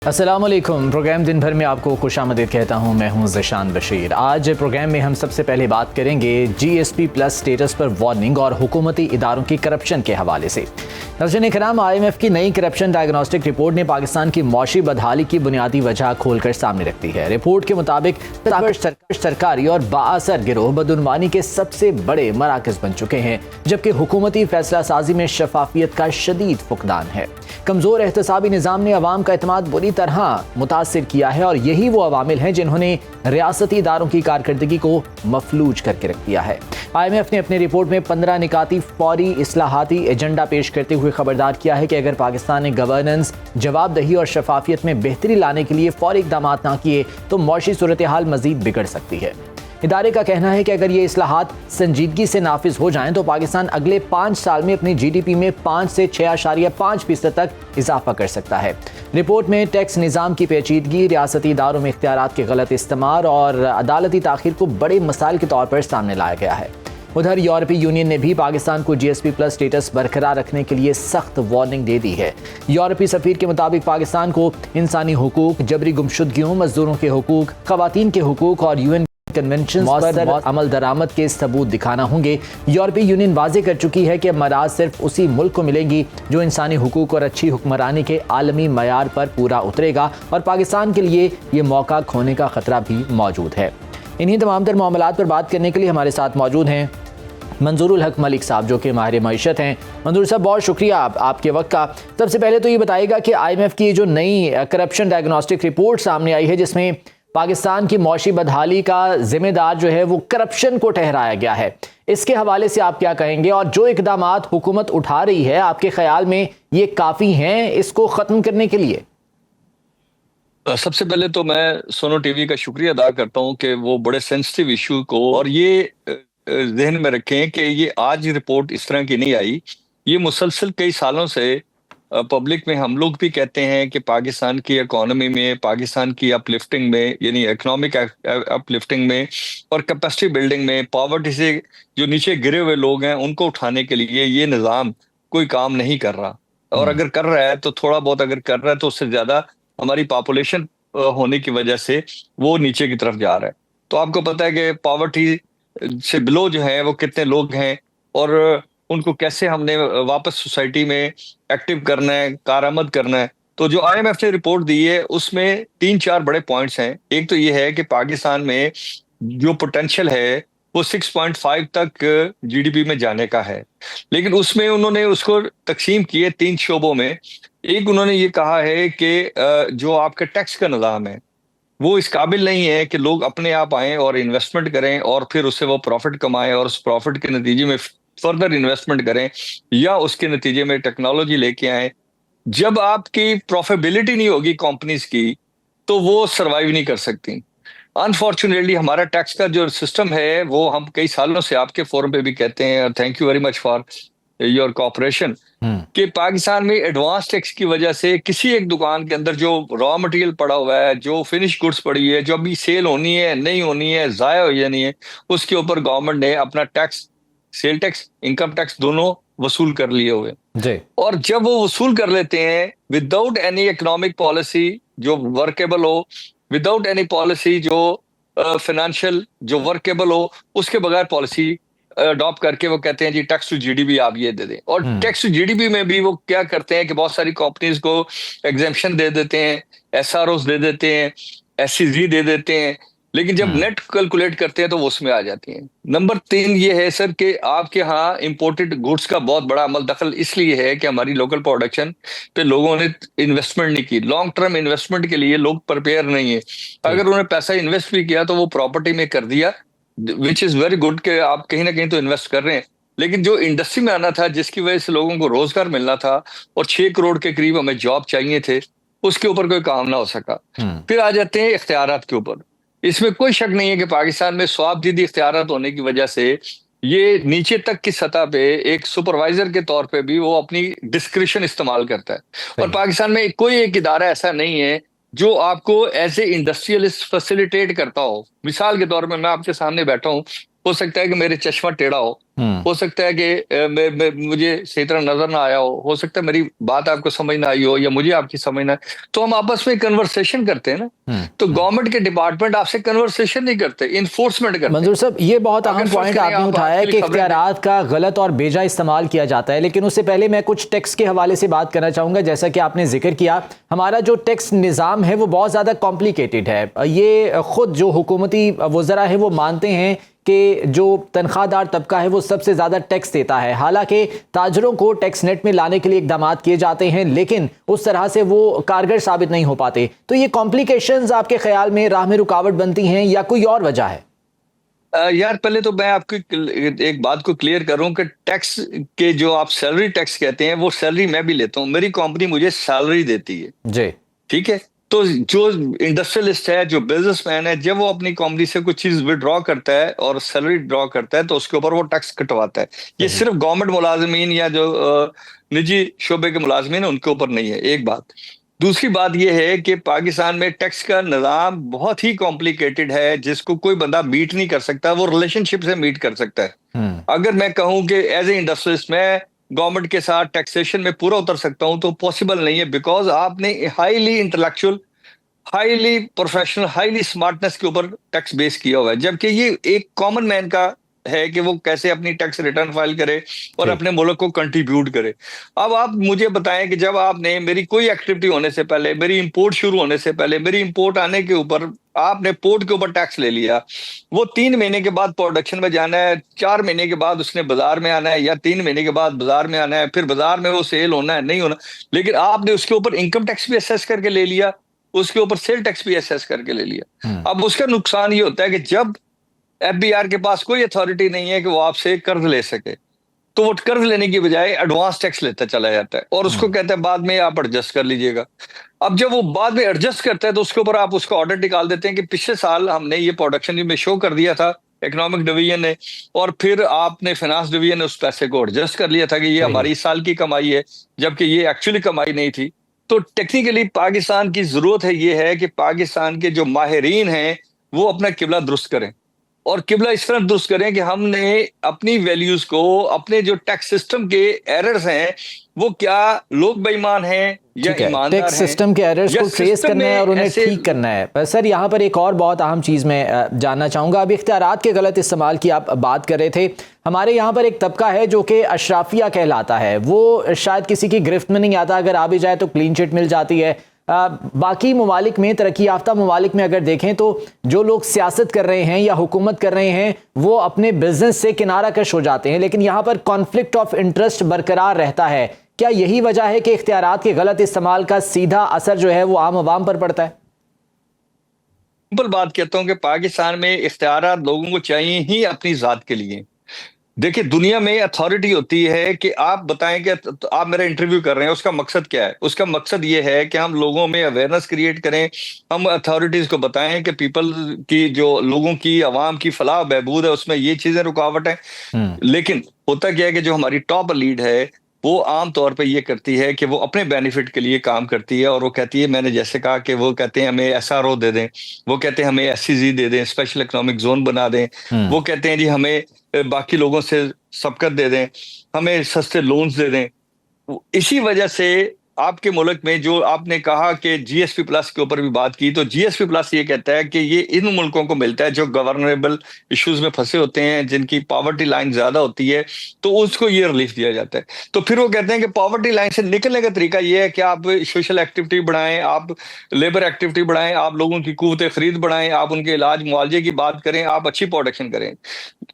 السلام علیکم۔ پروگرام دن بھر میں آپ کو خوش آمدید کہتا ہوں، میں ہوں ذیشان بشیر۔ آج پروگرام میں ہم سب سے پہلے بات کریں گے جی ایس پی پلس سٹیٹس پر وارننگ اور حکومتی اداروں کی کرپشن کے حوالے سے۔ ناظرین کرام، آئی ایم ایف کی نئی کرپشن ڈائگنوسٹک رپورٹ نے پاکستان کی معاشی بدحالی کی بنیادی وجہ کھول کر سامنے رکھتی ہے۔ رپورٹ کے مطابق سرکاری اور بااثر گروہ بدعنوانی کے سب سے بڑے مراکز بن چکے ہیں، جبکہ حکومتی فیصلہ سازی میں شفافیت کا شدید فقدان ہے۔ کمزور احتسابی نظام نے عوام کا اعتماد بری طرح متاثر کیا ہے، اور یہی وہ عوامل ہیں جنہوں نے ریاستی اداروں کی کارکردگی کو مفلوج کر کے رکھ دیا ہے۔ آئی ایم ایف نے اپنی رپورٹ میں 15 نکاتی فوری اصلاحاتی ایجنڈا پیش کرتے ہوئے خبردار کیا ہے کہ اگر پاکستان نے گورننس، جواب دہی اور شفافیت میں بہتری لانے کے لیے فوری اقدامات نہ کیے تو معاشی صورتحال مزید بگڑ سکتی ہے۔ ادارے کا کہنا ہے کہ اگر یہ اصلاحات سنجیدگی سے نافذ ہو جائیں تو پاکستان اگلے 5 سال میں اپنی جی ڈی پی میں 5 سے 6.5% تک اضافہ کر سکتا ہے۔ رپورٹ میں ٹیکس نظام کی پیچیدگی، ریاستی اداروں میں اختیارات کے غلط استعمال اور عدالتی تاخیر کو بڑے مسائل کے طور پر سامنے لایا گیا ہے۔ ادھر یورپی یونین نے بھی پاکستان کو جی ایس پی پلس سٹیٹس برقرار رکھنے کے لیے سخت وارننگ دے دی ہے۔ یورپی سفیر کے مطابق پاکستان کو انسانی حقوق، جبری گمشدگیوں، مزدوروں کے حقوق، خواتین کے حقوق اور یو این کنونشنز پر عمل درآمد کے ثبوت دکھانا ہوں گے۔ یورپی یونین واضح کر چکی ہے کہ مراعات صرف اسی ملک کو ملیں گی جو انسانی حقوق اور اچھی حکمرانی کے عالمی معیار پر پورا اترے گا، اور پاکستان کے لیے یہ موقع کھونے کا خطرہ بھی موجود ہے۔ انہی تمام تر معاملات پر بات کرنے کے لیے ہمارے ساتھ موجود ہیں منظور الحق ملک صاحب، جو کہ ماہر معیشت ہیں۔ منظور صاحب، بہت شکریہ آپ کے وقت کا۔ سب سے پہلے تو یہ بتائیے گا کہ آئی ایم ایف کی جو نئی کرپشن ڈائگنوسٹک رپورٹ سامنے آئی ہے، جس میں پاکستان کی معاشی بدحالی کا ذمہ دار جو ہے وہ کرپشن کو ٹھہرایا گیا ہے، اس کے حوالے سے آپ کیا کہیں گے؟ اور جو اقدامات حکومت اٹھا رہی ہے، آپ کے خیال میں یہ کافی ہیں اس کو ختم کرنے کے لیے؟ سب سے پہلے تو میں سونو ٹی وی کا شکریہ ادا کرتا ہوں کہ وہ بڑے سینسٹیو ایشو کو، اور یہ ذہن میں رکھیں کہ یہ آج رپورٹ اس طرح کی نہیں آئی، یہ مسلسل کئی سالوں سے پبلک میں ہم لوگ بھی کہتے ہیں کہ پاکستان کی اکانومی میں، پاکستان کی اپ لفٹنگ میں، یعنی اکنامک اپ لفٹنگ میں اور کیپیسٹی بلڈنگ میں، پاورٹی سے جو نیچے گرے ہوئے لوگ ہیں ان کو اٹھانے کے لیے یہ نظام کوئی کام نہیں کر رہا، اور اگر کر رہا ہے تو تھوڑا بہت اگر کر رہا ہے تو اس سے زیادہ ہماری پاپولیشن ہونے کی وجہ سے وہ نیچے کی طرف جا رہا ہے۔ تو آپ کو پتہ ہے کہ پاورٹی سے بلو جو ہیں وہ کتنے لوگ ہیں، اور ان کو کیسے ہم نے واپس سوسائٹی میں ایکٹیو کرنا ہے، کارآمد کرنا ہے۔ تو جو آئی ایم ایف نے رپورٹ دی ہے اس میں 3-4 بڑے پوائنٹس ہیں۔ ایک تو یہ ہے کہ پاکستان میں جو پوٹینشیل ہے وہ 6.5 تک جی ڈی پی میں جانے کا ہے، لیکن اس میں انہوں نے اس کو تقسیم کیے 3 شعبوں میں۔ ایک انہوں نے یہ کہا ہے کہ جو آپ کا ٹیکس کا نظام ہے وہ اس قابل نہیں ہے کہ لوگ اپنے آپ آئیں اور انویسٹمنٹ کریں اور پھر اس سے وہ پروفٹ کمائیں اور اس پروفٹ کے نتیجے میں فردر انویسٹمنٹ کریں، یا اس کے نتیجے میں ٹیکنالوجی لے کے آئیں۔ جب آپ کی پروفیبلٹی نہیں ہوگی کمپنیز کی تو وہ سروائیو نہیں کر سکتی۔ انفارچونیٹلی ہمارا ٹیکس کا جو سسٹم ہے وہ ہم کئی سالوں سے آپ کے فورم پہ بھی کہتے ہیں، اور thank you very much for your cooperation, کہ پاکستان میں ایڈوانس ٹیکس کی وجہ سے کسی ایک دکان کے اندر جو را مٹیریل پڑا ہوا ہے، جو فنش گڈس پڑی ہے، جو ابھی سیل ہونی ہے، نہیں ہونی ہے، ضائع ہو جانی ہے، اس کے اوپر گورنمنٹ نے اپنا tax, sale tax, income tax دونوں وصول کر لیے ہوئے جی۔ اور جب وہ وصول کر لیتے ہیں وداؤٹ اینی اکنامک پالیسی جو ورکیبل ہو، وداؤٹ اینی پالیسی جو فائنینشیل جو ورکیبل ہو، اس کے بغیر پالیسی اڈاپٹ کر کے وہ کہتے ہیں جی tax to G D P آپ یہ دے دیں، اور tax to G D P میں بھی وہ کیا کرتے ہیں کہ بہت ساری کمپنیز کو ایگزیمپشن دے دیتے ہیں، ایس آر اوز دے دیتے ہیں، ایس سی زی دے دیتے ہیں، لیکن جب نیٹ کیلکولیٹ کرتے ہیں تو وہ اس میں آ جاتی ہیں۔ نمبر 3 یہ ہے سر کہ آپ کے ہاں امپورٹڈ گڈس کا بہت بڑا عمل دخل اس لیے ہے کہ ہماری لوکل پروڈکشن پہ لوگوں نے انویسٹمنٹ نہیں کی، لانگ ٹرم انویسٹمنٹ کے لیے لوگ پریپیئر نہیں ہے۔ اگر انہوں نے پیسہ انویسٹ بھی کیا تو وہ پراپرٹی میں کر دیا، وچ از ویری گڈ کہ آپ کہیں نہ کہیں تو انویسٹ کر رہے ہیں، لیکن جو انڈسٹری میں آنا تھا، جس کی وجہ سے لوگوں کو روزگار ملنا تھا اور 6 کروڑ کے قریب ہمیں جاب چاہیے تھے، اس کے اوپر کوئی کام نہ ہو سکا۔ پھر آ جاتے ہیں اختیارات کے اوپر۔ اس میں کوئی شک نہیں ہے کہ پاکستان میں سواب دیدی اختیارات ہونے کی وجہ سے یہ نیچے تک کی سطح پہ ایک سپروائزر کے طور پہ بھی وہ اپنی ڈسکریشن استعمال کرتا ہے، اور پاکستان میں کوئی ایک ادارہ ایسا نہیں ہے جو آپ کو ایز اے انڈسٹریلسٹ فیسیلیٹیٹ کرتا ہو۔ مثال کے طور میں آپ کے سامنے بیٹھا ہوں، ہو سکتا ہے کہ میرے چشمہ ٹیڑھا ہو، ہو سکتا ہے کہ مجھے صحیح طرح نظر نہ آیا ہو سکتا ہے میری بات آپ کو سمجھ نہ آئی ہو یا مجھے آپ کی سمجھ نہ آئی، تو ہم آپس میں کنورسیشن کرتے ہیں نا. تو گورنمنٹ کے ڈپارٹمنٹ آپ سے کنورسیشن نہیں کرتے، انفورسمنٹ کرتے. منظور صاحب، یہ بہت اہم اگر فرض پوائنٹ کریں آپ نے آپ اٹھایا آج ہے کل کہ خبریں اختیارات کا غلط اور بیجا استعمال کیا جاتا ہے، لیکن اس سے پہلے میں کچھ ٹیکس کے حوالے سے بات کرنا چاہوں گا. جیسا کہ آپ نے ذکر کیا، ہمارا جو ٹیکس نظام ہے وہ بہت زیادہ کمپلیکیٹڈ ہے. یہ خود جو حکومتی وزراء ہیں وہ مانتے ہیں کہ جو تنخواہ دار طبقہ ہے وہ سب سے زیادہ ٹیکس دیتا ہے. حالانکہ تاجروں کو ٹیکس نیٹ میں لانے کے لیے اقدامات کیے جاتے ہیں، لیکن اس طرح سے وہ کارگر ثابت نہیں ہو پاتے. تو یہ کمپلیکیشنز آپ کے خیال میں راہ میں رکاوٹ بنتی ہیں یا کوئی اور وجہ ہے؟ یار پہلے تو میں آپ کو ایک بات کو کلیئر کروں کہ ٹیکس کے جو آپ سیلری ٹیکس کہتے ہیں وہ سیلری میں بھی لیتا ہوں، میری کمپنی مجھے سیلری دیتی ہے. جی ٹھیک ہے. تو جو انڈسٹریلسٹ ہے، جو بزنس مین ہے، جب وہ اپنی کمپنی سے کچھ چیز ودرا کرتا ہے اور سیلری ڈرا کرتا ہے تو اس کے اوپر وہ ٹیکس کٹواتا ہے. یہ صرف گورنمنٹ ملازمین یا جو نجی شعبے کے ملازمین ہیں ان کے اوپر نہیں ہے. ایک بات. دوسری بات یہ ہے کہ پاکستان میں ٹیکس کا نظام بہت ہی کمپلیکیٹڈ ہے، جس کو کوئی بندہ میٹ نہیں کر سکتا. وہ ریلیشن شپ سے میٹ کر سکتا ہے. اگر میں کہوں کہ ایز اے انڈسٹریلسٹ میں گورنمنٹ کے ساتھ ٹیکسیشن میں پورا اتر سکتا ہوں تو پاسبل نہیں ہے، بیکاز آپ نے highly intellectual, highly professional, highly smartness کے اوپر ٹیکس بیس کیا ہوا ہے، جبکہ یہ ایک کامن مین کا ہے کہ وہ کیسے اپنی ٹیکس ریٹرن فائل کرے اور اپنے ملک کو کنٹریبیوٹ کرے. اب آپ مجھے بتائیں کہ جب آپ نے میری کوئی ایکٹیویٹی ہونے سے پہلے، میری امپورٹ شروع ہونے سے پہلے، میری امپورٹ آنے کے اوپر آپ نے پورٹ کے اوپر ٹیکس لے لیا، وہ 3 مہینے کے بعد پروڈکشن میں جانا ہے، 4 مہینے کے بعد اس نے بازار میں آنا ہے، یا 3 مہینے کے بعد بازار میں آنا ہے، پھر بازار میں وہ سیل ہونا ہے نہیں ہونا، لیکن آپ نے اس کے اوپر انکم ٹیکس بھی اسیس کر کے لے لیا، اس کے اوپر سیل ٹیکس بھی اسیس کر کے لے لیا. اب اس کا نقصان یہ ہوتا ہے کہ جب ایف بی آر کے پاس کوئی اتھارٹی نہیں ہے کہ وہ آپ سے قرض لے سکے، تو وہ قرض لینے کی بجائے ایڈوانس ٹیکس لیتا چلا جاتا ہے اور اس کو کہتا ہے بعد میں آپ ایڈجسٹ کر لیجئے گا. اب جب وہ بعد میں ایڈجسٹ کرتا ہے تو اس کے اوپر آپ اس کا آڈر نکال دیتے ہیں کہ پچھلے سال ہم نے یہ پروڈکشن میں شو کر دیا تھا اکنامک ڈویژن نے، اور پھر آپ نے فائنانس ڈویژن نے اس پیسے کو ایڈجسٹ کر لیا تھا کہ یہ ہماری اس سال کی کمائی ہے، جبکہ یہ ایکچولی کمائی نہیں تھی. تو ٹیکنیکلی پاکستان کی ضرورت ہے یہ ہے کہ پاکستان کے جو ماہرین ہیں وہ اپنا قبلہ درست کریں، اور قبلہ اس طرح درست کریں کہ ہم نے اپنی ویلیوز کو، اپنے جو ٹیکس سسٹم کے ایررز ہیں وہ کیا لوگ بے ایمان ہیں یا ایماندار ہیں، ٹیکس سسٹم کے ایررز کو ٹریس کرنا ہے اور انہیں ٹھیک کرنا ہے. سر یہاں پر ایک اور بہت اہم چیز میں جاننا چاہوں گا. اب اختیارات کے غلط استعمال کی آپ بات کر رہے تھے. ہمارے یہاں پر ایک طبقہ ہے جو کہ اشرافیہ کہلاتا ہے، وہ شاید کسی کی گرفت میں نہیں آتا، اگر آ بھی جائے تو کلین چٹ مل جاتی ہے. باقی ممالک میں، ترقی یافتہ ممالک میں اگر دیکھیں تو جو لوگ سیاست کر رہے ہیں یا حکومت کر رہے ہیں وہ اپنے بزنس سے کنارہ کش ہو جاتے ہیں، لیکن یہاں پر کانفلکٹ آف انٹرسٹ برقرار رہتا ہے. کیا یہی وجہ ہے کہ اختیارات کے غلط استعمال کا سیدھا اثر جو ہے وہ عام عوام پر پڑتا ہے؟ سمپل بات کہتا ہوں کہ پاکستان میں اختیارات لوگوں کو چاہیے ہی اپنی ذات کے لیے. دیکھیں دنیا میں اتھارٹی ہوتی ہے کہ آپ بتائیں کہ آپ میرا انٹرویو کر رہے ہیں، اس کا مقصد کیا ہے؟ اس کا مقصد یہ ہے کہ ہم لوگوں میں اویئرنس کریٹ کریں، ہم اتھارٹیز کو بتائیں کہ پیپل کی، جو لوگوں کی، عوام کی فلاح بہبود ہے، اس میں یہ چیزیں رکاوٹ ہیں. لیکن ہوتا کیا ہے کہ جو ہماری ٹاپ لیڈ ہے وہ عام طور پہ یہ کرتی ہے کہ وہ اپنے بینیفٹ کے لیے کام کرتی ہے، اور وہ کہتی ہے، میں نے جیسے کہا کہ وہ کہتے ہیں ہمیں ایس آر او دے دیں، وہ کہتے ہیں ہمیں ایس سی زی دے دیں، اسپیشل اکنامک زون بنا دیں، وہ کہتے ہیں جی ہمیں باقی لوگوں سے سبقت دے دیں، ہمیں سستے لونز دے دیں. اسی وجہ سے آپ کے ملک میں جو آپ نے کہا کہ جی ایس پی پلس کے اوپر بھی بات کی، تو جی ایس پی پلس یہ کہتا ہے کہ یہ ان ملکوں کو ملتا ہے جو گورنریبل ایشوز میں پھنسے ہوتے ہیں، جن کی پاورٹی لائن زیادہ ہوتی ہے، تو اس کو یہ ریلیف دیا جاتا ہے. تو پھر وہ کہتے ہیں کہ پاورٹی لائن سے نکلنے کا طریقہ یہ ہے کہ آپ سوشل ایکٹیویٹی بڑھائیں، آپ لیبر ایکٹیویٹی بڑھائیں، آپ لوگوں کی قوت خرید بڑھائیں، آپ ان کے علاج معالجے کی بات کریں، آپ اچھی پروڈکشن کریں.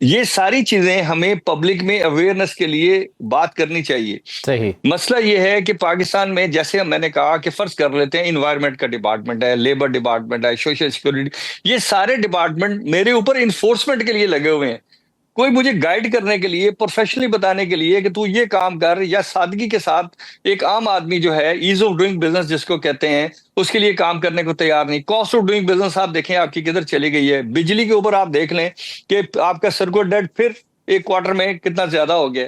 یہ ساری چیزیں ہمیں پبلک میں اویئرنس کے لیے بات کرنی چاہیے. صحیح. مسئلہ یہ ہے کہ پاکستان میں جیسے میں نے کہا کہ فرض کر لیتے ہیں انوائرمنٹ کا ڈپارٹمنٹ ہے، لیبر ڈپارٹمنٹ ہے، سوشل سیکورٹی، یہ سارے ڈپارٹمنٹ میرے اوپر انفورسمنٹ کے لیے لگے ہوئے ہیں، کوئی مجھے گائیڈ کرنے کے لیے، پروفیشنلی بتانے کے لیے کہ تو یہ کام کر، یا سادگی کے ساتھ ایک عام آدمی جو ہے ایز آف ڈوئنگ بزنس جس کو کہتے ہیں، اس کے لیے کام کرنے کو تیار نہیں. کاسٹ آف ڈوئنگ بزنس آپ دیکھیں آپ کی کدھر چلی گئی ہے. بجلی کے اوپر آپ دیکھ لیں کہ آپ کا سرکٹ ڈیٹ پھر ایک کوارٹر میں کتنا زیادہ ہو گیا.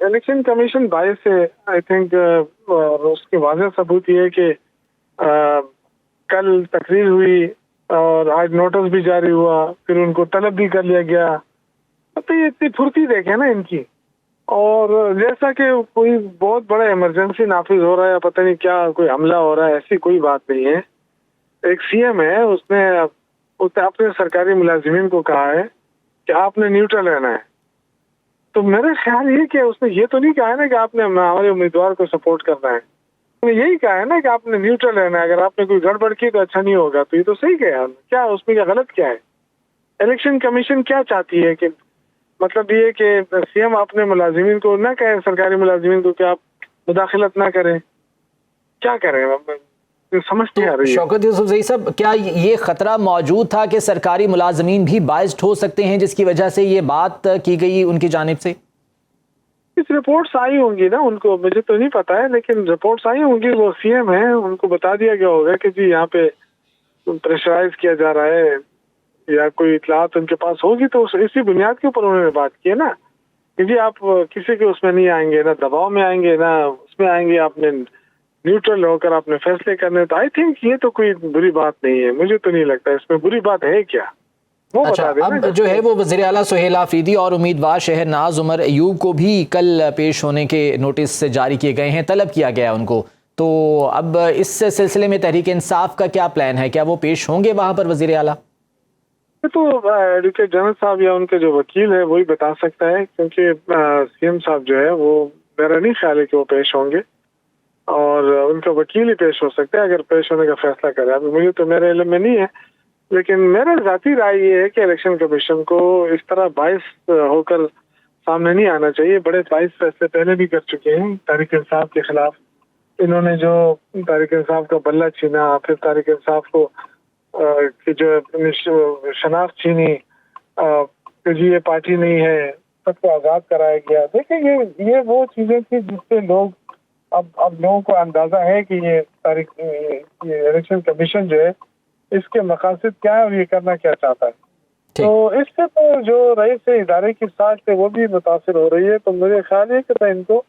الیکشن کمیشن باعث ہے آئی تھنک، اور اس کے واضح ثبوت یہ ہے کہ کل تقریر ہوئی اور آج نوٹس بھی جاری ہوا، پھر ان کو طلب بھی کر لیا گیا. تو یہ اتنی پھرتی دیکھیں نا ان کی. اور جیسا کہ کوئی بہت بڑا ایمرجنسی نافذ ہو رہا ہے، پتہ نہیں کیا کوئی حملہ ہو رہا ہے، ایسی کوئی بات نہیں ہے. ایک سی ایم ہے، اس نے اپنے سرکاری ملازمین کو کہا ہے کہ آپ نے نیوٹرل رہنا ہے. تو میرا خیال یہ کہ اس نے یہ تو نہیں کہا ہے نا کہ آپ نے ہمارے امیدوار کو سپورٹ کرنا ہے. اس نے یہی کہا ہے نا کہ آپ نے نیوٹرل رہنا ہے، اگر آپ نے کوئی گڑبڑ کی تو اچھا نہیں ہوگا. تو یہ تو صحیح کہا، کیا اس میں کیا غلط کیا ہے؟ الیکشن کمیشن کیا چاہتی ہے کہ مطلب یہ کہ سی ایم اپنے ملازمین کو نہ کہے، سرکاری ملازمین کو، کہ آپ مداخلت نہ کریں، کیا کریں؟ سمجھ نہیں آ رہی ہے. شوکت یوسف زئی صاحب، کیا یہ خطرہ موجود تھا کہ سرکاری ملازمین بھی باعث ہو سکتے ہیں جس کی وجہ سے یہ بات کی گئی ان کی جانب سے؟ اس رپورٹس آئی ہوں گی نا ان کو، مجھے تو نہیں پتا ہے، لیکن رپورٹس آئی ہوں گی. وہ سی ایم ہیں، ان کو بتا دیا گیا ہوگا کہ جی یہاں پہ پریشرائز کیا جا رہا ہے، یا کوئی اطلاعات ان کے پاس ہوگی تو اسی بنیاد کے اوپر انہوں نے بات کی ہے نا کہ جی آپ کسی کے اس میں نہیں آئیں گے، نہ دباؤ میں آئیں گے، نہ اس میں آئیں گے، آپ نے نیوٹرل ہو کر آپ نے فیصلے کرنے. تو آئی تھنک یہ تو کوئی بری بات نہیں ہے، مجھے تو نہیں لگتا اس میں بری بات ہے کیا. وہ اچھا، بتا دیں. اب جو ہے وہ وزیر اعلیٰ سہیل آفریدی اور امیدوار شہر ناز عمر ایوب کو بھی کل پیش ہونے کے نوٹس جاری کیے گئے ہیں، طلب کیا گیا ان کو. تو اب اس سلسلے میں تحریک انصاف کا کیا پلان ہے؟ کیا وہ پیش ہوں گے وہاں پر وزیر اعلیٰ؟ تو ایڈوکیٹ جنرل صاحب یا ان کے جو وکیل ہے وہی بتا سکتا ہے، کیونکہ سی ایم صاحب جو ہے وہ میرا نہیں خیال ہے کہ وہ پیش ہوں گے، اور ان کا وکیل ہی پیش ہو سکتا ہے اگر پیش ہونے کا فیصلہ کرے. ابھی مجھے تو میرے علم میں نہیں ہے، لیکن میرا ذاتی رائے یہ ہے کہ الیکشن کمیشن کو اس طرح باعث ہو کر سامنے نہیں آنا چاہیے. بڑے باعث فیصلے پہلے بھی کر چکے ہیں تحریک انصاف کے خلاف. انہوں نے جو تحریک انصاف کا بلہ چھینا، پھر تحریک انصاف کو کہ جو شناخت چھینی کہ جی یہ پارٹی نہیں ہے، سب کو آزاد کرایا گیا. دیکھیں یہ وہ چیزیں تھی جس سے لوگ اب لوگوں کو اندازہ ہے کہ یہ الیکشن کمیشن جو ہے اس کے مقاصد کیا ہے اور یہ کرنا کیا چاہتا ہے. تو اس سے تو جو رئیس ادارے کی ساکھ ہے وہ بھی متاثر ہو رہی ہے. تو مجھے خیال ہے کہ ان کو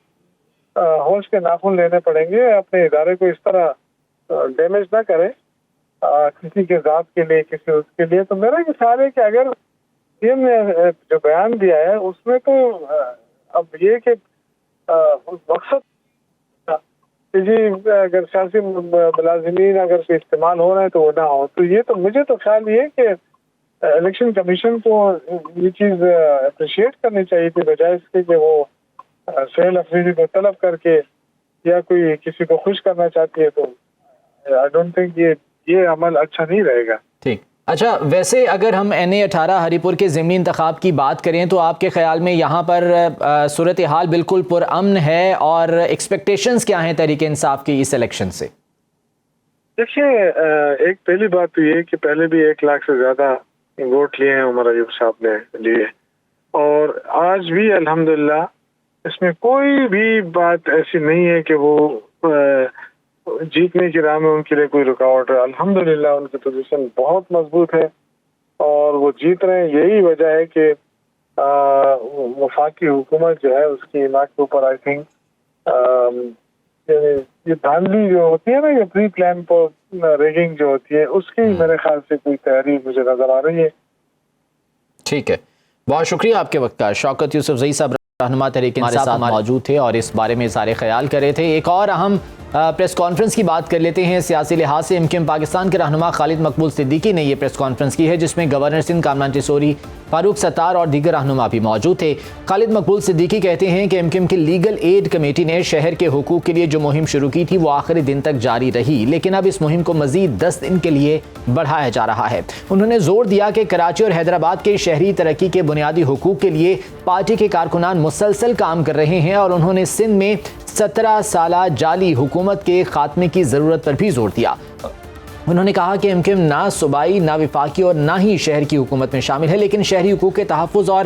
ہوش کے ناخن لینے پڑیں گے، اپنے ادارے کو اس طرح ڈیمیج نہ کریں کسی کے ذات کے لیے، کسی اس کے لیے. تو میرا یہ خیال ہے کہ اگر سی ایم نے جو بیان دیا ہے اس میں تو اب یہ کہ مقصد جی اگر سیاسی ملازمین اگر سے استعمال ہو رہے ہیں تو وہ نہ ہو. تو یہ تو مجھے تو خیال یہ کہ الیکشن کمیشن کو یہ چیز اپریشیٹ کرنی چاہیے تھی، بجائے اس کے کہ وہ سہیل آفریدی کو طلب کر کے یا کوئی کسی کو خوش کرنا چاہتی ہے. تو آئی ڈونٹ تھنک یہ عمل اچھا نہیں رہے گا. ٹھیک. اچھا، ویسے اگر ہم NA-18 ہری پور کے ضمنی انتخاب کی بات کریں تو آپ کے خیال میں یہاں پر صورتحال بالکل پرامن ہے، اور ایکسپیکٹیشنز کیا ہیں تحریک انصاف کی اس الیکشن سے؟ دیکھیے، ایک پہلی بات تو یہ کہ پہلے بھی 1 لاکھ سے زیادہ ووٹ لیے ہیں عمر ایوب صاحب نے لیے، اور آج بھی الحمدللہ اس میں کوئی بھی بات ایسی نہیں ہے کہ وہ جیتنے کی راہ میں ان کے لیے کوئی رکاوٹ ہے. الحمدللہ ان کی پوزیشن بہت مضبوط ہے اور وہ جیت رہے ہیں. یہی وجہ ہے کہ وفاقی حکومت جو ہے اس کی ناک کے اوپر آئی تھنک یہ دھاندلی جو ہوتی ہے نا، یہ پری پلان پر ریگنگ جو ہوتی ہے، اس کی میرے خیال سے کوئی تیاری مجھے نظر آ رہی ہے. ٹھیک ہے، بہت شکریہ آپ کے وقت کا. شوکت یوسف زئی صاحب رہنما تحریک انصاف موجود تھے اور اس بارے میں اظہار خیال کر رہے تھے. ایک اور اہم پریس کانفرنس کی بات کر لیتے ہیں. سیاسی لحاظ سے MKM پاکستان کے رہنما خالد مقبول صدیقی نے یہ پریس کانفرنس کی ہے، جس میں گورنر سندھ کامران ٹیسوری، فاروق ستار اور دیگر رہنما بھی موجود تھے. خالد مقبول صدیقی کہتے ہیں کہ MKM کی لیگل ایڈ کمیٹی نے شہر کے حقوق کے لیے جو مہم شروع کی تھی وہ آخری دن تک جاری رہی، لیکن اب اس مہم کو مزید 10 دن کے لیے بڑھایا جا رہا ہے. انہوں نے زور دیا کہ کراچی اور حیدرآباد کے شہری ترقی کے بنیادی حقوق کے لیے پارٹی کے کارکنان مسلسل کام کر رہے ہیں، اور انہوں نے سندھ میں 17 سالہ جعلی حکومت کے خاتمے کی ضرورت پر بھی زور دیا. انہوں نے کہا کہ MKM نہ صوبائی، نہ وفاقی اور نہ ہی شہر کی حکومت میں شامل ہے، لیکن شہری حقوق کے تحفظ اور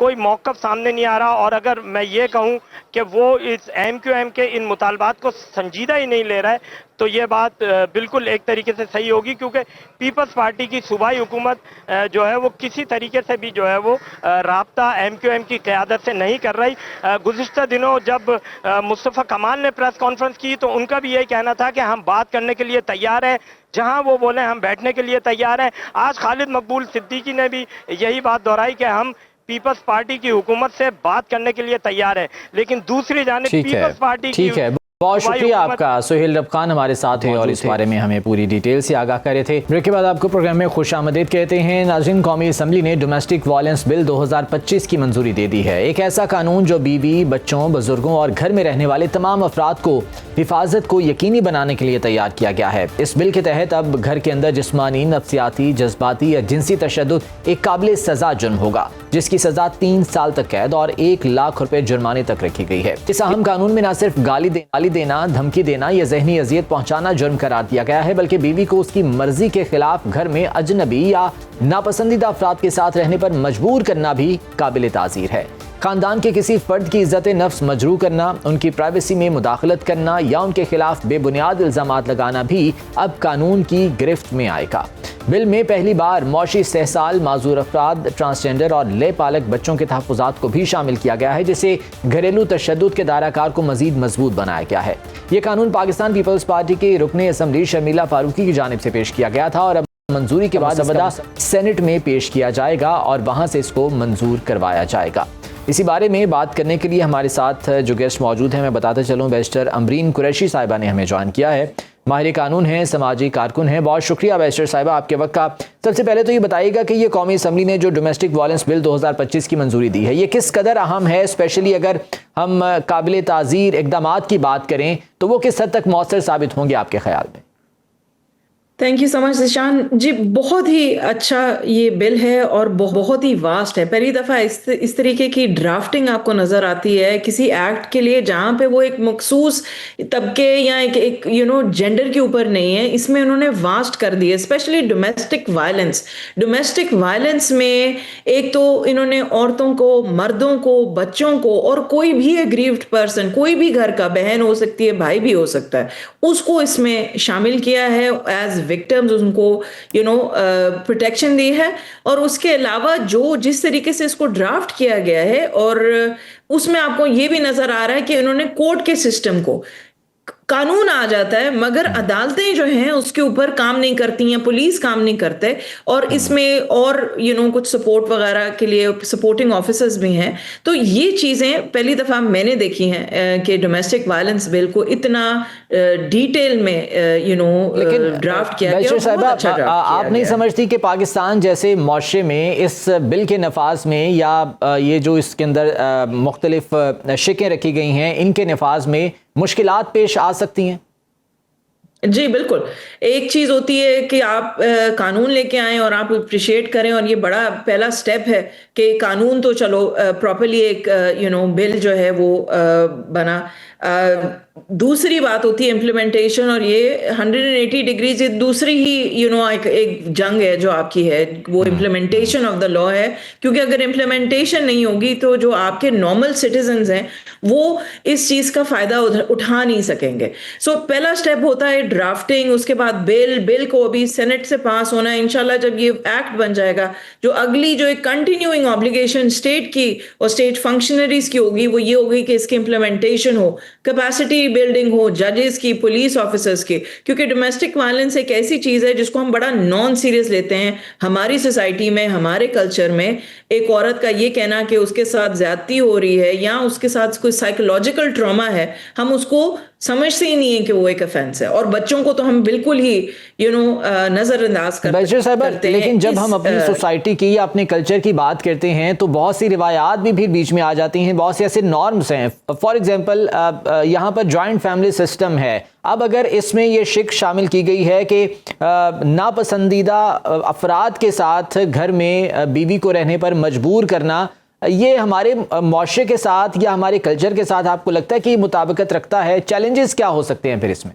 کوئی موقف سامنے نہیں آ رہا. اور اگر میں یہ کہوں کہ وہ اس MQM کے ان مطالبات کو سنجیدہ ہی نہیں لے رہا ہے تو یہ بات بالکل ایک طریقے سے صحیح ہوگی, کیونکہ پیپلز پارٹی کی صوبائی حکومت جو ہے وہ کسی طریقے سے بھی جو ہے وہ رابطہ MQM کی قیادت سے نہیں کر رہی. گزشتہ دنوں جب مصطفیٰ کمال نے پریس کانفرنس کی تو ان کا بھی یہی کہنا تھا کہ ہم بات کرنے کے لیے تیار ہیں, جہاں وہ بولیں ہم بیٹھنے کے لیے تیار ہیں. آج خالد مقبول صدیقی نے بھی یہی بات دہرائی کہ ہم پیپلز پارٹی کی حکومت سے بات کرنے کے لیے تیار ہے, لیکن دوسری جانب پیپلز پارٹی کی بہت شکریہ آپ کا. سہیل رب خان ہمارے ساتھ ہیں اور اس بارے میں ہمیں پوری ڈیٹیل سے آگاہ کر رہے تھے. بریک کے بعد آپ کو پروگرام میں خوش آمدید کہتے ہیں. ناظرین, قومی اسمبلی نے ڈومیسٹک وائلنس بل 2025 کی منظوری دے دی ہے. ایک ایسا قانون جو بیوی, بچوں, بزرگوں اور گھر میں رہنے والے تمام افراد کو حفاظت کو یقینی بنانے کے لیے تیار کیا گیا ہے. اس بل کے تحت اب گھر کے اندر جسمانی, نفسیاتی, جذباتی یا جنسی تشدد ایک قابل سزا جرم ہوگا, جس کی سزا 3 سال تک قید اور 1 لاکھ روپے جرمانے تک رکھی گئی ہے. اس اہم قانون میں نہ صرف گالی دینا, دھمکی دینا یا ذہنی اذیت پہنچانا جرم قرار دیا گیا ہے, بلکہ بیوی کو اس کی مرضی کے خلاف گھر میں اجنبی یا ناپسندیدہ افراد کے ساتھ رہنے پر مجبور کرنا بھی قابل تعزیر ہے. خاندان کے کسی فرد کی عزت نفس مجروح کرنا, ان کی پرائیویسی میں مداخلت کرنا یا ان کے خلاف بے بنیاد الزامات لگانا بھی اب قانون کی گرفت میں آئے گا. بل میں پہلی بار معاشی استحصال, معذور افراد, ٹرانسجنڈر اور لے پالک بچوں کے تحفظات کو بھی شامل کیا گیا ہے, جسے گھریلو تشدد کے دائرہ کار کو مزید مضبوط بنایا گیا ہے. یہ قانون پاکستان پیپلز پارٹی کے رکن اسمبلی شرمیلا فاروقی کی جانب سے پیش کیا گیا تھا اور اب منظوری کے بعد ابدا سینٹ میں پیش کیا جائے گا اور وہاں سے اس کو منظور کروایا جائے گا. اسی بارے میں بات کرنے کے لیے ہمارے ساتھ جو گیسٹ موجود ہیں میں بتاتے چلوں, بیرسٹر امبرین قریشی صاحبہ نے ہمیں جوائن کیا ہے. ماہر قانون ہیں, سماجی کارکن ہیں. بہت شکریہ بیرسٹر صاحبہ آپ کے وقت کا. سب سے پہلے تو یہ بتائیے گا کہ یہ قومی اسمبلی نے جو ڈومیسٹک وائلنس بل 2025 کی منظوری دی ہے, یہ کس قدر اہم ہے, اسپیشلی اگر ہم قابل تعزیر اقدامات کی بات کریں تو وہ کس حد تک مؤثر ثابت ہوں گے آپ کے خیال میں؟ تھینک یو سو مچ ذیشان جی. بہت ہی اچھا یہ بل ہے اور بہت ہی واسٹ ہے. پہلی دفعہ اس طریقے کی ڈرافٹنگ آپ کو نظر آتی ہے کسی ایکٹ کے لیے جہاں پہ وہ ایک مخصوص طبقے یا ایک جینڈر کے اوپر نہیں ہے. اس میں انہوں نے واسٹ کر دی ہے, specially domestic violence. Domestic violence میں ایک تو انہوں نے عورتوں کو, مردوں کو, بچوں کو اور کوئی بھی اگریوڈ پرسن, کوئی بھی گھر کا, بہن ہو سکتی ہے, بھائی بھی ہو سکتا ہے, اس کو اس میں شامل کیا ہے ایز وکٹمز, ان کو پروٹیکشن دی ہے. اور اس کے علاوہ جس طریقے سے اس کو ڈرافٹ کیا گیا ہے اور اس میں آپ کو یہ بھی نظر آ رہا ہے کہ انہوں نے کورٹ کے سسٹم کو, قانون آ جاتا ہے مگر عدالتیں جو ہیں اس کے اوپر کام نہیں کرتی ہیں, پولیس کام نہیں کرتے, اور اس میں اور کچھ سپورٹ وغیرہ کے لیے سپورٹنگ آفیسرز بھی ہیں. تو یہ چیزیں پہلی دفعہ میں نے دیکھی ہیں کہ ڈومیسٹک وائلنس بل کو اتنا ڈیٹیل میں ڈرافٹ کیا گیا. آپ نہیں سمجھتی کہ پاکستان جیسے معاشرے میں اس بل کے نفاذ میں یا یہ جو اس کے اندر مختلف شقیں رکھی گئی ہیں ان کے نفاذ میں مشکلات پیش آ سکتی ہیں؟ جی بالکل. ایک چیز ہوتی ہے کہ آپ قانون لے کے آئیں اور آپ اپریشیٹ کریں, اور یہ بڑا پہلا سٹیپ ہے کہ قانون تو چلو پراپرلی ایک بل جو ہے وہ بنا. دوسری بات ہوتی ہے امپلیمنٹیشن, اور یہ 180 ڈگریز دوسری ہی ایک جنگ ہے جو آپ کی ہے, وہ امپلیمنٹیشن آف دا لا ہے. کیونکہ اگر امپلیمنٹیشن نہیں ہوگی تو جو آپ کے نارمل سٹیزنز ہیں وہ اس چیز کا فائدہ اٹھا نہیں سکیں گے. سو پہلا سٹیپ ہوتا ہے ڈرافٹنگ, اس کے بعد بل کو ابھی سینٹ سے پاس ہونا ہے. انشاءاللہ جب یہ ایکٹ بن جائے گا, جو اگلی جو ایک کنٹینیوئنگ آبلیگیشن اسٹیٹ کی اور اسٹیٹ فنکشنریز کی ہوگی وہ یہ ہوگی کہ اس کی امپلیمنٹیشن ہو, کیپیسٹی بلڈنگ ہو ججز کی, پولیس آفیسرز کی. کیونکہ ڈومیسٹک وائلنس ایک ایسی چیز ہے جس کو ہم بڑا نان سیریس لیتے ہیں ہماری سوسائٹی میں, ہمارے کلچر میں. ایک عورت کا یہ کہنا کہ اس کے ساتھ زیادتی ہو رہی ہے یا اس کے ساتھ کوئی سائیکولوجیکل ٹراما ہے, ہم اس کو سمجھتے ہی نہیں ہے کہ وہ ایک افینس ہے. اور بچوں کو تو ہم بالکل ہی نظر انداز کرتے ہیں. لیکن جب ہم اپنی سوسائٹی کی یا اپنے کلچر کی بات کرتے ہیں تو بہت سی روایات بھی پھر بیچ میں آ جاتی ہیں, بہت سے ایسے نارمز ہیں. فار ایگزامپل یہاں پر جوائنٹ فیملی سسٹم ہے. اب اگر اس میں یہ شق شامل کی گئی ہے کہ ناپسندیدہ افراد کے ساتھ گھر میں بیوی کو رہنے پر مجبور کرنا, یہ ہمارے معاشرے کے ساتھ یا ہمارے کلچر کے ساتھ آپ کو لگتا ہے کہ یہ مطابقت رکھتا ہے؟ چیلنجز کیا ہو سکتے ہیں پھر اس میں؟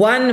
1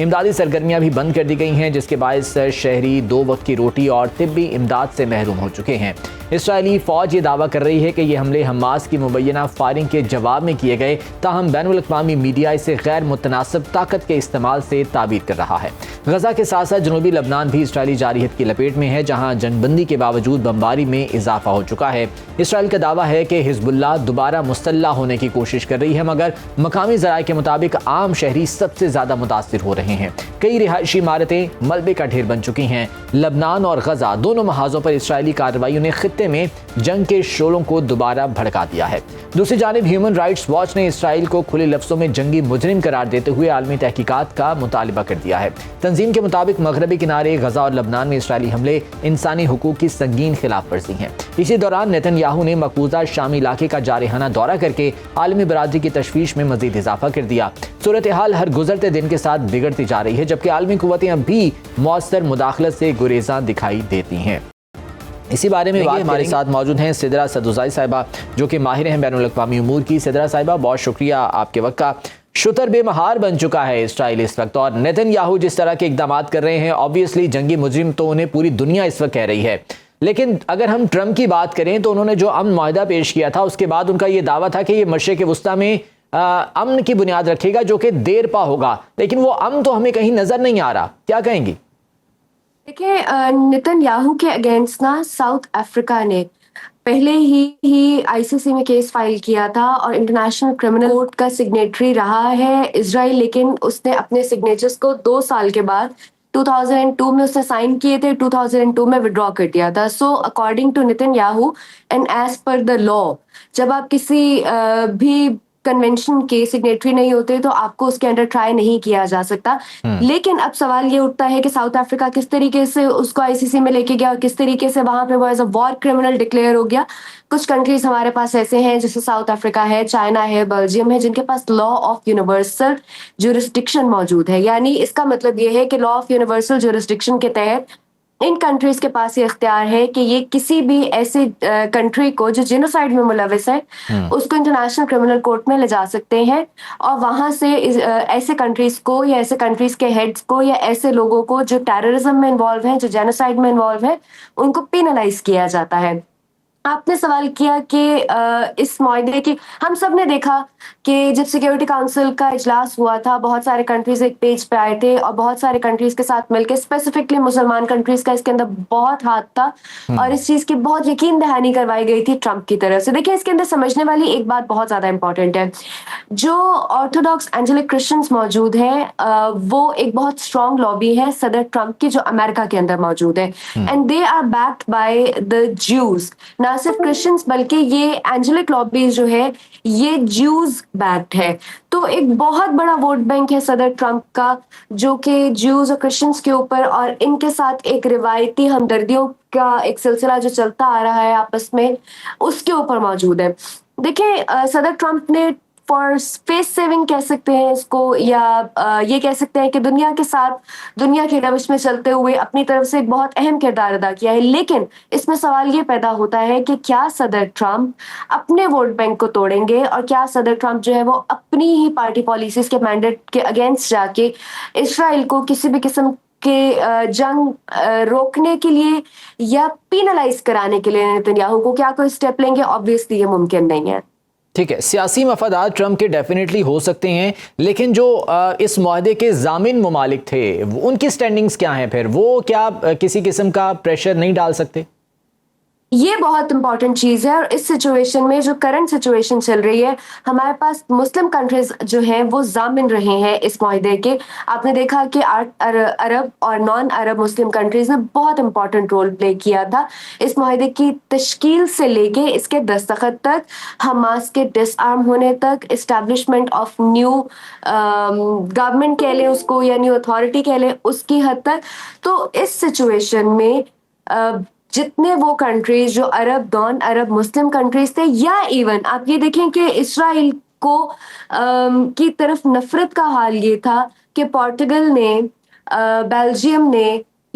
امدادی سرگرمیاں بھی بند کر دی گئی ہیں، جس کے باعث شہری 2 وقت کی روٹی اور طبی امداد سے محروم ہو چکے ہیں۔ اسرائیلی فوج یہ دعویٰ کر رہی ہے کہ یہ حملے حماس کی مبینہ فائرنگ کے جواب میں کیے گئے، تاہم بین الاقوامی میڈیا اسے غیر متناسب طاقت کے استعمال سے تعبیر کر رہا ہے۔ غزہ کے ساتھ ساتھ جنوبی لبنان بھی اسرائیلی جارحیت کی لپیٹ میں ہے، جہاں جنگ بندی کے باوجود بمباری میں اضافہ ہو چکا ہے۔ اسرائیل کا دعویٰ ہے کہ حزب اللہ دوبارہ مسلح ہونے کی کوشش کر رہی ہے، مگر مقامی ذرائع کے مطابق عام شہری سب سے زیادہ متاثر ہو رہے ہیں۔ کئی رہائشی عمارتیں ملبے کا ڈھیر بن چکی ہیں۔ لبنان اور غزہ دونوں محاذوں پر اسرائیلی کارروائیوں نے خطے میں جنگ کے شعلوں کو دوبارہ بھڑکا دیا ہے۔ دوسری جانب ہیومن رائٹس واچ نے اسرائیل کو کھلے لفظوں میں جنگی مجرم قرار دیتے ہوئے عالمی تحقیقات کا مطالبہ کر دیا ہے۔ تنظیم کے مطابق مغربی کنارے غزہ اور لبنان میں اسرائیلی حملے انسانی حقوق کی سنگین خلاف ورزی ہیں۔ اسی دوران نیتن یاہو نے مقبوضہ شامی علاقے کا جارحانہ دورہ کر کے عالمی برادری کی تشویش میں مزید اضافہ کر دیا۔ صورتحال ہر گزرتے دن کے ساتھ بگڑتی جا رہی ہے، جبکہ عالمی قوتیں اب بھی مؤثر مداخلت سے گریزاں دکھائی دیتی ہیں۔ اسی بارے میں ہمارے ساتھ موجود ہیں سدرا سدوزائی صاحبہ، جو کہ ماہر ہیں بین الاقوامی امور کی۔ سدرا صاحبہ، بہت شکریہ آپ کے وقت کا۔ شتر بے مہار بن چکا ہے اسرائیل اس وقت، اور نیتن یاہو جس طرح کے اقدامات کر رہے ہیں، آبویسلی جنگی مجرم تو انہیں پوری دنیا اس وقت کہہ رہی ہے۔ لیکن اگر ہم ٹرمپ کی بات کریں تو انہوں نے جو امن معاہدہ پیش کیا تھا، اس کے بعد ان کا یہ دعویٰ تھا کہ یہ مشرق وسطیٰ میں امن کی بنیاد رکھے گا، جو کہ دیر پا ہوگا، لیکن وہ امن تو ہمیں کہیں نظر نہیں آ رہا۔ کیا کہیں گی؟ دیکھیں، نیتن یاہو کے اگینسٹ نا ساؤتھ افریقہ نے پہلے ہی آئی سی سی میں کیس فائل کیا تھا اور انٹرنیشنل کرمنل کورٹ کا سگنیٹری رہا ہے اسرائیل، لیکن اس نے اپنے سگنیچرز کو 2 سال کے بعد 2002 میں اس نے سائن کیے تھے، 2002 میں وڈرا کر دیا تھا۔ So according to Netanyahu and as per the law, جب آپ کسی بھی کنونشن کے سگنیٹری نہیں ہوتے تو آپ کو اس کے انڈر ٹرائی نہیں کیا جا سکتا۔ لیکن اب سوال یہ اٹھتا ہے کہ ساؤتھ افریقہ کس طریقے سے اس کو آئی سی سی میں لے کے گیا اور کس طریقے سے وہاں پہ وہ as a war criminal declare ہو گیا۔ کچھ کنٹریز ہمارے پاس ایسے ہیں جیسے ساؤتھ افریقہ ہے، چائنا ہے، بیلجیم ہے، جن کے پاس لا آف یونیورسل جورسڈکشن موجود ہے۔ یعنی اس کا مطلب یہ ہے کہ لا آف یونیورسل جورسڈکشن کے تحت ان کنٹریز کے پاس یہ اختیار ہے کہ یہ کسی بھی ایسی کنٹری کو جو جینوسائیڈ میں ملوث ہے اس کو انٹرنیشنل کرمنل کورٹ میں لے جا سکتے ہیں، اور وہاں سے ایسے کنٹریز کو یا ایسے کنٹریز کے ہیڈز کو یا ایسے لوگوں کو جو ٹیررزم میں انوالو ہیں، جو جینوسائیڈ میں انوالو ہیں، ان کو پینلائز کیا جاتا ہے۔ آپ نے سوال کیا کہ اس معاہدے کی، ہم سب نے دیکھا کہ جب سیکیورٹی کاؤنسل کا اجلاس ہوا تھا، بہت سارے کنٹریز ایک پیج پہ آئے تھے اور بہت سارے کنٹریز کے ساتھ مل کے، اسپیسیفکلی مسلمان کنٹریز کا اس کے اندر بہت ہاتھ تھا اور اس چیز کی بہت یقین دہانی کروائی گئی تھی ٹرمپ کی طرف سے۔ دیکھیں، اس کے اندر سمجھنے والی ایک بات بہت زیادہ امپورٹنٹ ہے۔ جو آرتھوڈاکس اینجلک کرسچنز موجود ہیں، وہ ایک بہت اسٹرانگ لابی ہے صدر ٹرمپ کی، جو امریکہ کے اندر موجود ہے، and they are backed by the Jews. نہ صرف کرسچنز بلکہ یہ اینجلک لابیز جو ہے یہ جیوز بیکڈ ہے۔ تو ایک بہت بڑا ووٹ بینک ہے صدر ٹرمپ کا، جو کہ جیوز اور کرسچنز کے اوپر اور ان کے ساتھ ایک روایتی ہمدردیوں کا ایک سلسلہ جو چلتا آ رہا ہے آپس میں، اس کے اوپر موجود ہے۔ دیکھیں، صدر ٹرمپ نے فار اسپیس سیونگ کہہ سکتے ہیں اس کو، یا یہ کہہ سکتے ہیں کہ دنیا کے ساتھ، دنیا کے روش میں چلتے ہوئے اپنی طرف سے ایک بہت اہم کردار ادا کیا ہے۔ لیکن اس میں سوال یہ پیدا ہوتا ہے کہ کیا صدر ٹرمپ اپنے ووٹ بینک کو توڑیں گے، اور کیا صدر ٹرمپ جو ہے وہ اپنی ہی پارٹی پالیسیز کے مینڈیٹ کے اگینسٹ جا کے اسرائیل کو کسی بھی قسم کہ جنگ روکنے کے لیے یا پینلائز کرانے کے لیے نیتن یاہو کو کیا کوئی اسٹیپ لیں گے؟ آبویسلی یہ ممکن نہیں ہے۔ ٹھیک ہے، سیاسی مفادات ٹرمپ کے ڈیفینیٹلی ہو سکتے ہیں، لیکن جو اس معاہدے کے ضامن ممالک تھے ان کی سٹینڈنگز کیا ہیں؟ پھر وہ کیا کسی قسم کا پریشر نہیں ڈال سکتے؟ یہ بہت امپورٹنٹ چیز ہے، اور اس سچویشن میں جو کرنٹ سچویشن چل رہی ہے، ہمارے پاس مسلم کنٹریز جو ہیں وہ ضامن رہے ہیں اس معاہدے کے۔ آپ نے دیکھا کہ عرب اور نان عرب مسلم کنٹریز نے بہت امپورٹنٹ رول پلے کیا تھا اس معاہدے کی تشکیل سے لے کے اس کے دستخط تک، حماس کے ڈس آرم ہونے تک، اسٹیبلشمنٹ آف نیو گورنمنٹ کہہ لیں اس کو یا نیو اتھارٹی کہہ لیں، اس کی حد تک۔ تو اس سچویشن میں جتنے وہ کنٹریز جو عرب، نان عرب مسلم کنٹریز تھے، یا ایون آپ یہ دیکھیں کہ اسرائیل کو کی طرف نفرت کا حال یہ تھا کہ پورٹگل نے، بیلجیم نے